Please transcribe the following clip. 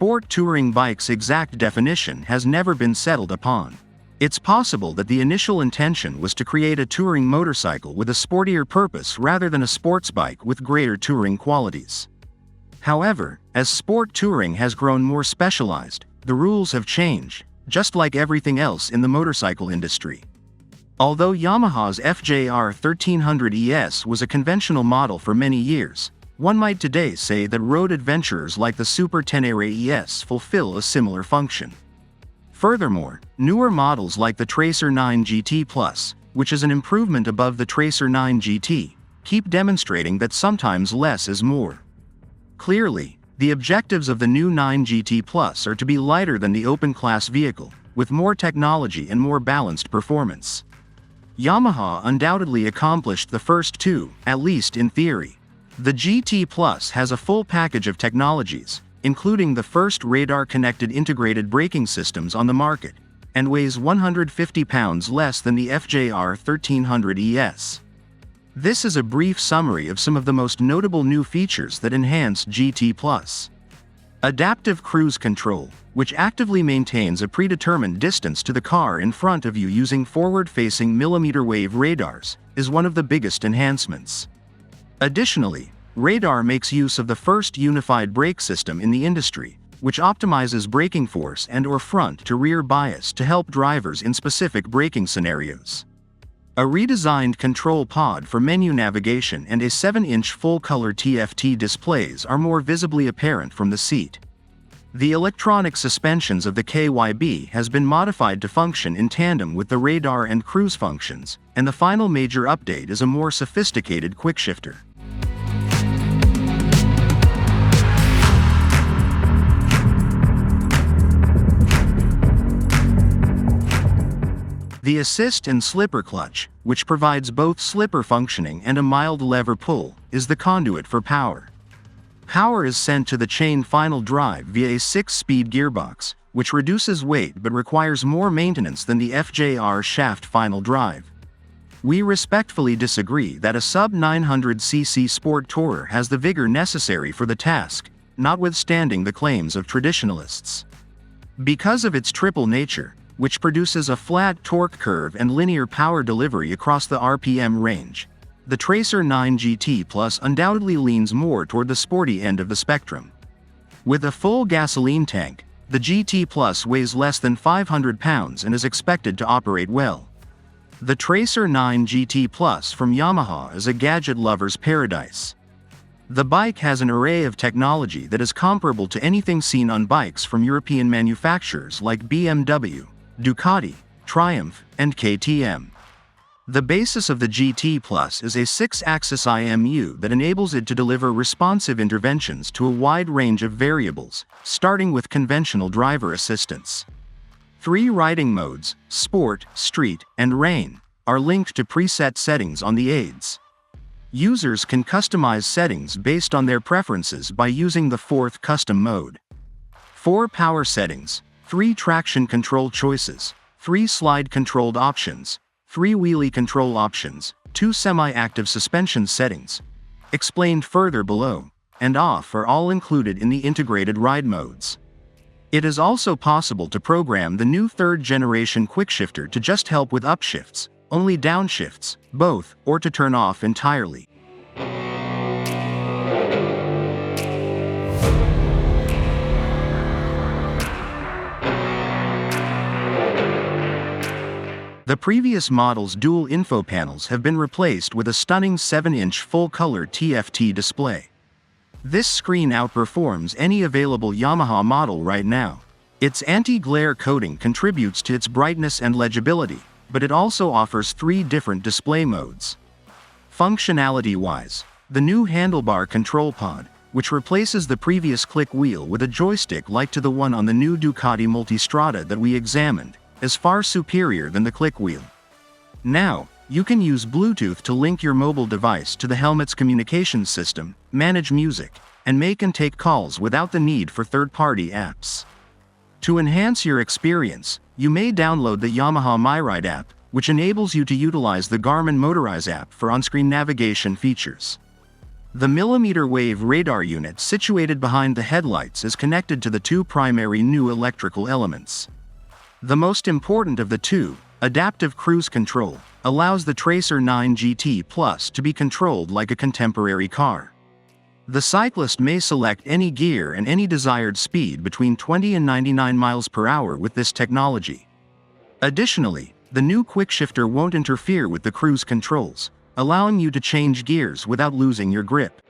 sport touring bike's exact definition has never been settled upon. It's possible that the initial intention was to create a touring motorcycle with a sportier purpose rather than a sports bike with greater touring qualities. However, as sport touring has grown more specialized, the rules have changed, just like everything else in the motorcycle industry. Although Yamaha's FJR 1300 ES was a conventional model for many years, one might today say that road adventurers like the Super Tenere ES fulfill a similar function. Furthermore, newer models like the Tracer 9 GT Plus, which is an improvement above the Tracer 9 GT, keep demonstrating that sometimes less is more. Clearly, the objectives of the new 9 GT Plus are to be lighter than the open-class vehicle, with more technology and more balanced performance. Yamaha undoubtedly accomplished the first two, at least in theory. The GT Plus has a full package of technologies, including the first radar-connected integrated braking systems on the market, and weighs 150 pounds less than the FJR 1300 ES. This is a brief summary of some of the most notable new features that enhance GT Plus. Adaptive cruise control, which actively maintains a predetermined distance to the car in front of you using forward-facing millimeter-wave radars, is one of the biggest enhancements. Additionally, radar makes use of the first unified brake system in the industry, which optimizes braking force and/or front-to-rear bias to help drivers in specific braking scenarios. A redesigned control pod for menu navigation and a 7-inch full-color TFT displays are more visibly apparent from the seat. The electronic suspensions of the KYB has been modified to function in tandem with the radar and cruise functions, and the final major update is a more sophisticated quickshifter. The assist and slipper clutch, which provides both slipper functioning and a mild lever pull, is the conduit for power. Power is sent to the chain final drive via a 6-speed gearbox, which reduces weight but requires more maintenance than the FJR shaft final drive. We respectfully disagree that a sub-900cc sport tourer has the vigor necessary for the task, notwithstanding the claims of traditionalists. Because of its triple nature, which produces a flat torque curve and linear power delivery across the RPM range, the Tracer 9 GT Plus undoubtedly leans more toward the sporty end of the spectrum. With a full gasoline tank, the GT Plus weighs less than 500 pounds and is expected to operate well. The Tracer 9 GT Plus from Yamaha is a gadget lover's paradise. The bike has an array of technology that is comparable to anything seen on bikes from European manufacturers like BMW, Ducati, Triumph, and KTM. The basis of the GT Plus is a 6-axis IMU that enables it to deliver responsive interventions to a wide range of variables, starting with conventional driver assistance. 3 riding modes, Sport, Street, and Rain, are linked to preset settings on the aids. Users can customize settings based on their preferences by using the 4th custom mode. 4 power settings, 3 traction control choices, 3 slide-controlled options, 3 wheelie control options, 2 semi-active suspension settings, explained further below, and off are all included in the integrated ride modes. It is also possible to program the new 3rd-generation quickshifter to just help with upshifts, only downshifts, both, or to turn off entirely. The previous model's dual info panels have been replaced with a stunning 7-inch full-color TFT display. This screen outperforms any available Yamaha model right now. Its anti-glare coating contributes to its brightness and legibility, but it also offers 3 different display modes. Functionality-wise, the new handlebar control pod, which replaces the previous click wheel with a joystick like to the one on the new Ducati Multistrada that we examined, is far superior than the click wheel. Now, you can use Bluetooth to link your mobile device to the helmet's communications system, manage music, and make and take calls without the need for third-party apps. To enhance your experience, you may download the Yamaha MyRide app, which enables you to utilize the Garmin Motorize app for on-screen navigation features. The millimeter wave radar unit situated behind the headlights is connected to the two primary new electrical elements. The most important of the two, adaptive cruise control, allows the Tracer 9 GT Plus to be controlled like a contemporary car. The cyclist may select any gear and any desired speed between 20 and 99 miles per hour with this technology. Additionally, the new quickshifter won't interfere with the cruise controls, allowing you to change gears without losing your grip.